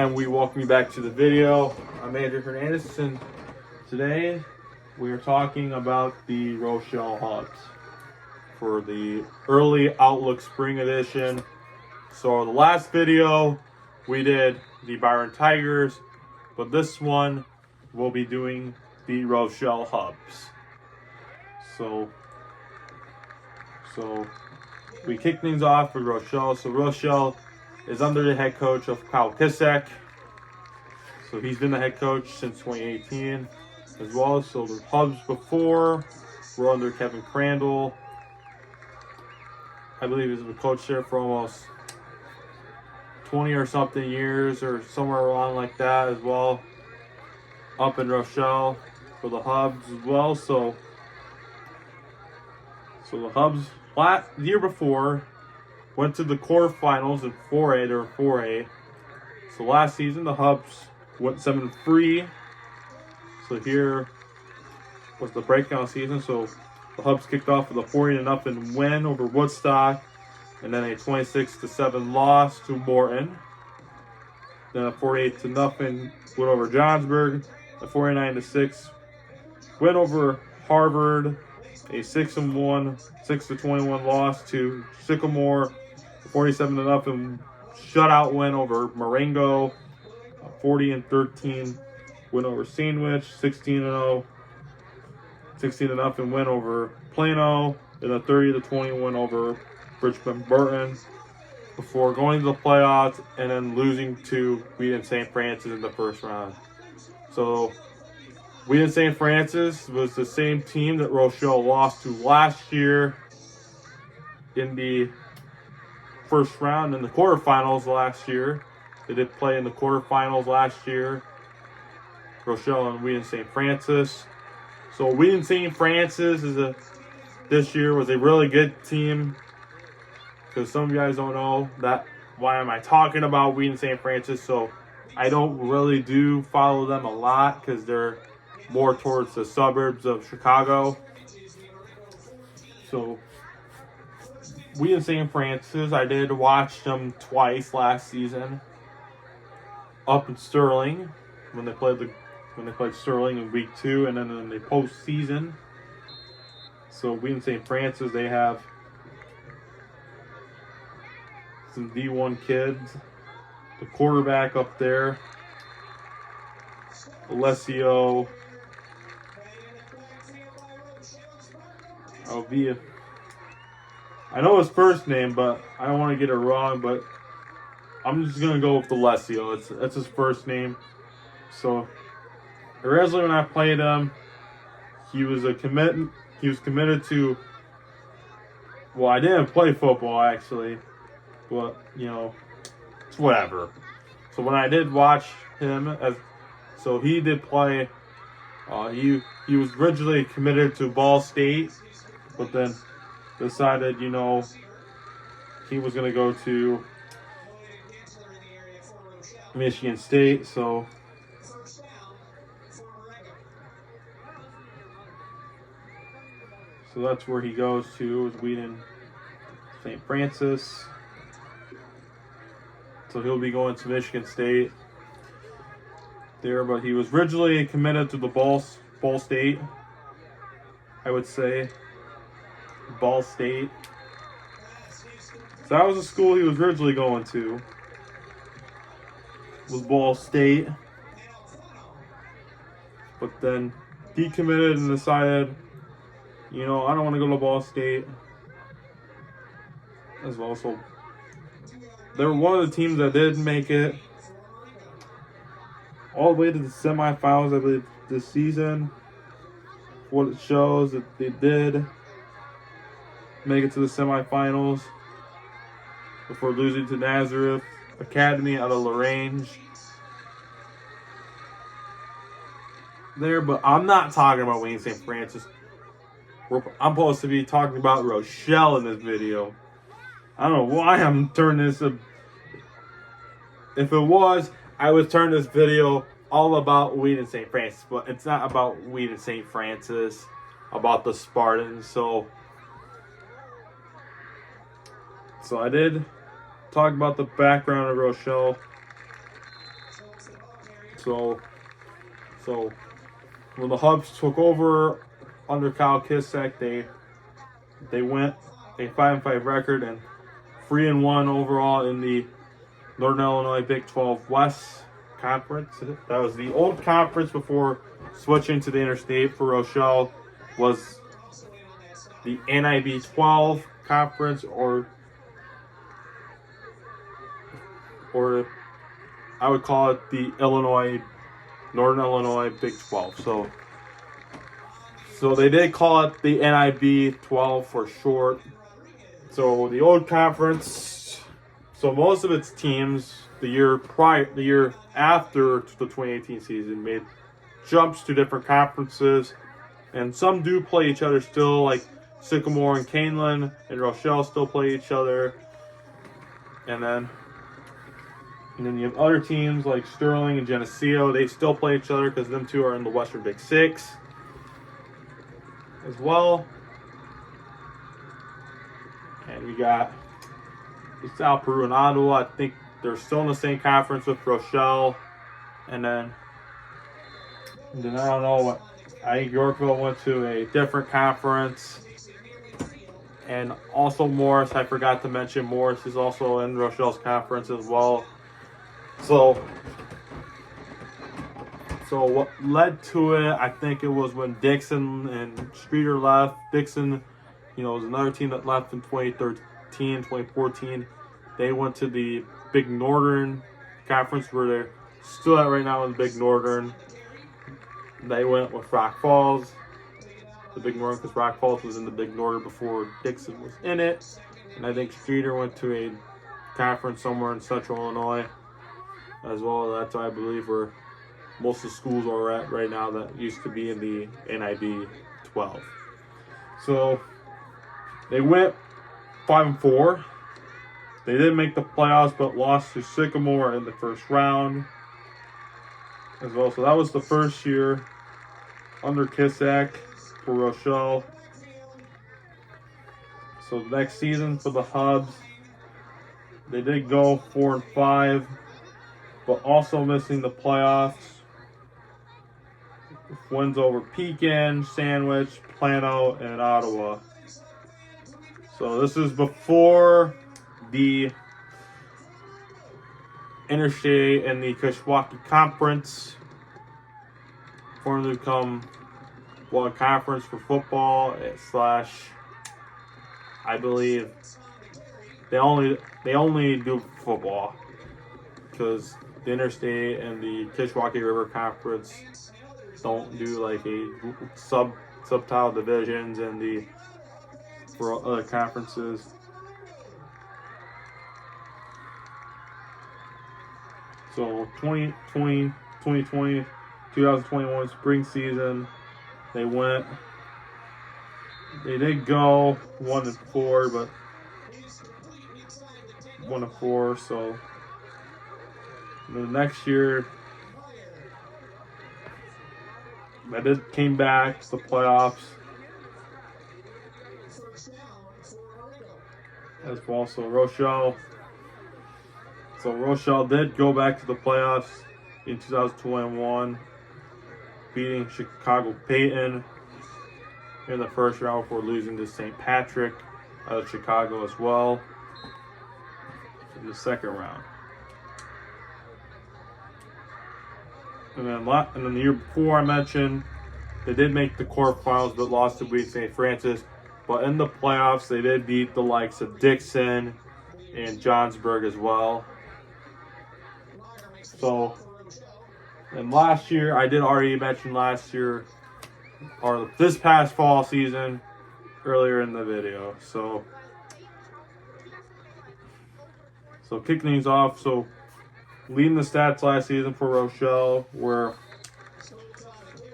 And we welcome you back to the video. I'm Andrew Hernandez, and today we are talking about the Rochelle Hubs for the early Outlook Spring Edition. So the last video we did the Byron Tigers, but this one we'll be doing the Rochelle Hubs. So we kick things off with Rochelle. So Rochelle is under the head coach of Kyle Kisak. So he's been the head coach since 2018 as well. So the Hubs before were under Kevin Crandall. I believe he's been coach there for almost 20 or something years or somewhere around like that as well. Up in Rochelle for the Hubs as well. So the Hubs the year before went to the quarterfinals in 4A. They were 4A. So last season the Hubs went 7-3. So here was the breakdown season. So the Hubs kicked off with a 40-0 win over Woodstock, and then a 26-7 loss to Morton. Then a 48-0 win over Johnsburg, a 49-6 win over Harvard, a 6-21 loss to Sycamore, a 47-0 shutout win over Marengo, a 40-13 win over Sandwich, 16-0 win over Plano, and a 30-20 win over Richmond Burton, before going to the playoffs and then losing to Wheaton St. Francis in the first round. So Wheaton St. Francis was the same team that Rochelle lost to last year in the first round in the quarterfinals last year. They did play in the quarterfinals last year, Rochelle and Wheaton St. Francis. So Wheaton St. Francis this year was a really good team. Because some of you guys don't know that, why am I talking about Wheaton St. Francis? So I don't really do follow them a lot because they're more towards the suburbs of Chicago. So Wheaton St. Francis, I did watch them twice last season. Up in Sterling when they played Sterling in week 2, and then in the postseason. So Wheaton St. Francis, they have some D1 kids. The quarterback up there, Alessio Alvia. I know his first name, but I don't want to get it wrong, but I'm just going to go with Alessio. That's his first name. So originally when I played him, he was committed to, well, I didn't play football actually, but it's whatever. So when I did watch him, he did play. He was originally committed to Ball State, but then decided he was going to go to Michigan State. So that's where he goes to, is Wheaton St. Francis. So he'll be going to Michigan State there, but he was originally committed to the Ball State, I would say. Ball State. So that was the school he was originally going to, was Ball State. But then decommitted and decided, I don't want to go to Ball State as well. So they were one of the teams that did make it all the way to the semifinals, I believe, this season. What it shows that they did make it to the semifinals before losing to Nazareth Academy out of LaRange there. But I'm not talking about Wheaton St. Francis. I'm supposed to be talking about Rochelle in this video. I don't know why I'm turning this up. If it was, I would turn this video all about Wheaton St. Francis, but it's not about Wheaton St. Francis, about the Spartans. So I did talk about the background of Rochelle So when the Hubs took over under Kyle Kissick, they went a 5-5 record and 3-1 overall in the Northern Illinois Big 12 West Conference. That was the old conference before switching to the interstate for Rochelle. Was the NIB 12 conference, or I would call it the Northern Illinois Big 12. So they did call it the NIB 12 for short. So the old conference, so most of its teams the year after the 2018 season made jumps to different conferences, and some do play each other still, like Sycamore and Canelan and Rochelle still play each other. And then you have other teams like Sterling and Geneseo. They still play each other because them two are in the Western Big 6 as well. And we got South Peru and Ottawa. I think they're still in the same conference with Rochelle. And then I don't know what. I think Yorkville went to a different conference. And also Morris, I forgot to mention, Morris is also in Rochelle's conference as well. So what led to it, I think it was when Dixon and Streeter left. Dixon, was another team that left in 2013, 2014. They went to the Big Northern Conference, where they're still at right now in the Big Northern. They went with Rock Falls, the Big Northern, because Rock Falls was in the Big Northern before Dixon was in it. And I think Streeter went to a conference somewhere in Central Illinois as well. That's, I believe, where most of the schools are at right now that used to be in the NIB 12. So they went 5-4. They didn't make the playoffs, but lost to Sycamore in the first round as well. So that was the first year under Kissick for Rochelle. So the next season for the Hubs, they did go 4-5, but also missing the playoffs. Wins over Pekin, Sandwich, Plano, and Ottawa. So this is before the Interstate and the Kishwaukee Conference formed to become one conference for football / I believe they only do football, because the Interstate and the Kishwaukee River Conference don't do like a subtile divisions and for other conferences. So 2020, 2021 spring season, they did go 1-4, but 1-4. So the next year, they came back to the playoffs as well. So Rochelle did go back to the playoffs in 2021, beating Chicago Peyton in the first round before losing to St. Patrick out of Chicago as well in the second round. And then the year before, I mentioned they did make the quarterfinals but lost to St. Francis. But in the playoffs, they did beat the likes of Dixon and Johnsburg as well. So, and last year, I did already mention last year, or this past fall season, earlier in the video. So kicking things off, leading the stats last season for Rochelle were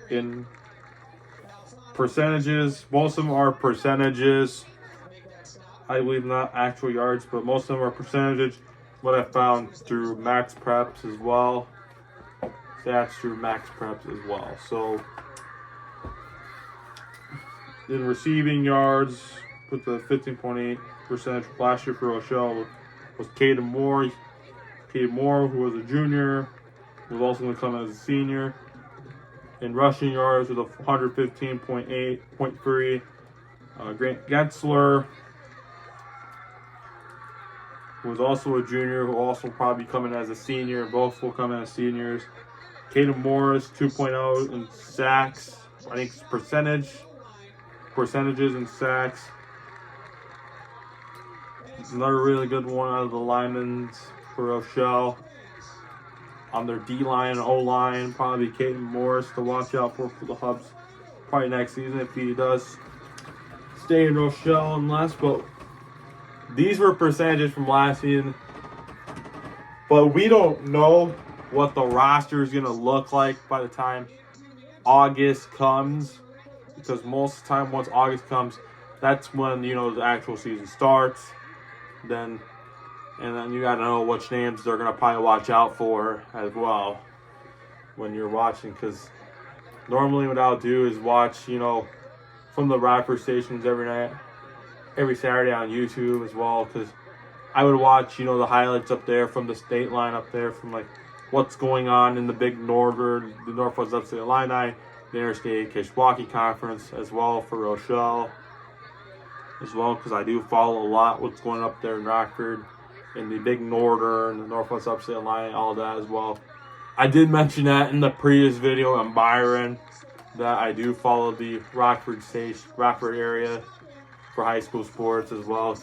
in percentages. Most of them are percentages. I believe not actual yards, but most of them are percentages. What I found through Max Preps as well. Stats through Max Preps as well. So in receiving yards, with the 15.8% last year for Rochelle was Caden Moore. Caden Moore, who was a junior, was also going to come as a senior. In rushing yards with a 115.3. Grant Getzler was also a junior, who also probably coming as a senior. Both will come in as seniors. Caden Morris, 2.0 in sacks. I think it's percentages in sacks. Another really good one out of the linemen for Rochelle. On their D-line and O-line, probably Caden Morris to watch out for the Hubs probably next season if he does stay in Rochelle unless. But these were percentages from last season. But we don't know what the roster is going to look like by the time August comes. Because most of the time, once August comes, that's when, the actual season starts. And then you got to know which names they're going to probably watch out for as well when you're watching. Because normally what I'll do is watch, from the Rockford stations every Saturday on YouTube as well. Because I would watch, the highlights up there from the state line up there from, what's going on in the big the Northwest Upstate Illini, the Interstate Kishwaukee Conference as well for Rochelle. As well, because I do follow a lot what's going up there in Rockford. In the big Northern, the Northwest Upstate line, all that as well. I did mention that in the previous video on Byron, that I do follow the Rockford area for high school sports as well.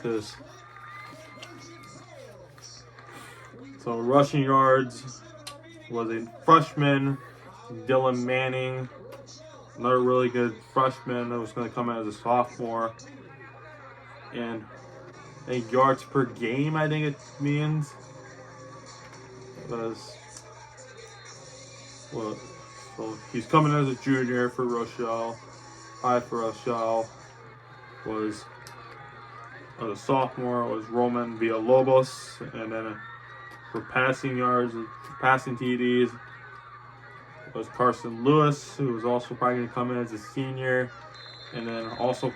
So rushing yards was a freshman, Dylan Manning, another really good freshman that was going to come in as a sophomore. And yards per game, I think it means. So he's coming as a junior for Rochelle. High for Rochelle was a sophomore was Roman Villalobos, and then for passing yards, passing TDs was Carson Lewis, who was also probably going to come in as a senior, and then also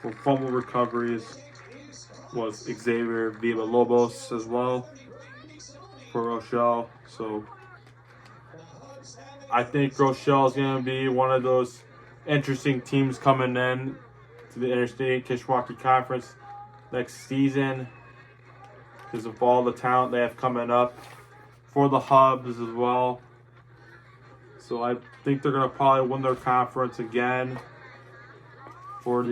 for fumble recoveries was Xavier Villalobos as well for Rochelle. So I think Rochelle is going to be one of those interesting teams coming in to the Interstate Kishwaukee Conference next season because of all the talent they have coming up for the Hubs as well. So I think they're going to probably win their conference again for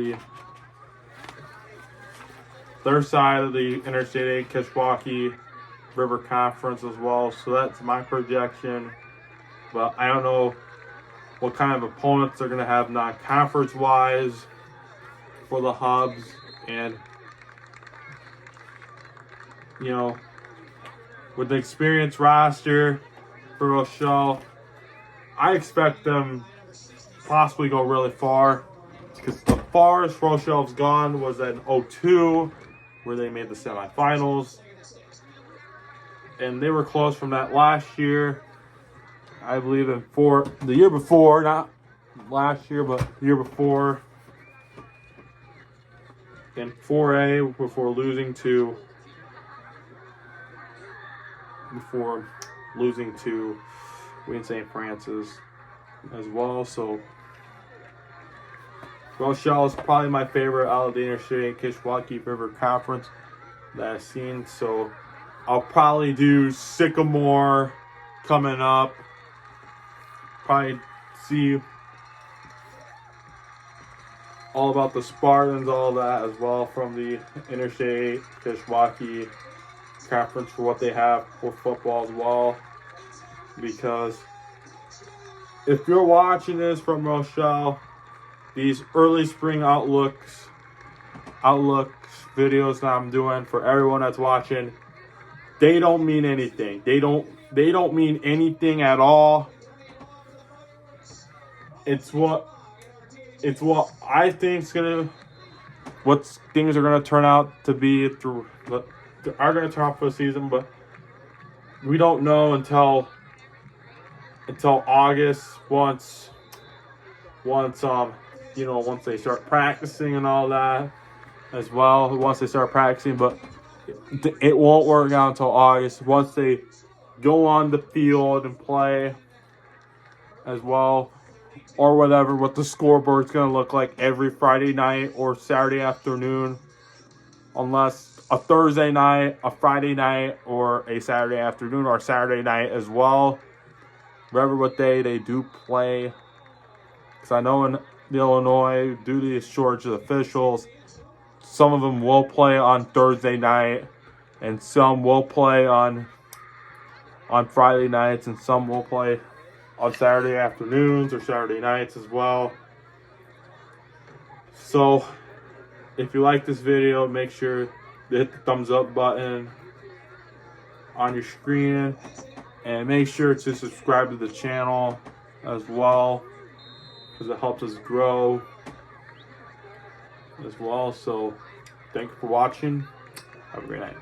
their side of the Interstate Kishwaukee River Conference as well. So that's my projection. But I don't know what kind of opponents they're going to have non-conference wise for the Hubs. And, with the experienced roster for Rochelle, I expect them possibly go really far. Because the farthest Rochelle's gone was in 2002, where they made the semifinals. And they were close from that last year. I believe the year before, not last year, but the year before. In 4A, before losing to Wayne St. Francis as well. So Rochelle is probably my favorite out of the Interstate Kishwaukee River Conference that I've seen. So I'll probably do Sycamore coming up. Probably see all about the Spartans, all that as well from the Interstate Kishwaukee Conference for what they have for football as well. Because if you're watching this from Rochelle, these early spring outlooks videos that I'm doing for everyone that's watching, they don't mean anything. They don't mean anything at all. It's what I think what things are gonna turn out to be are gonna turn out for the season, but we don't know until August once they start practicing and all that as well. Once they start practicing, but it won't work out until August. Once they go on the field and play as well, or whatever, what the scoreboard's going to look like every Friday night or Saturday afternoon, unless a Thursday night, a Friday night, or a Saturday afternoon, or a Saturday night as well. Remember what day they do play, because I know in Illinois, due to these shortage of officials, some of them will play on Thursday night, and some will play on Friday nights, and some will play on Saturday afternoons or Saturday nights as well. So, if you like this video, make sure to hit the thumbs up button on your screen, and make sure to subscribe to the channel as well, because it helps us grow as well. So, thank you for watching. Have a great night.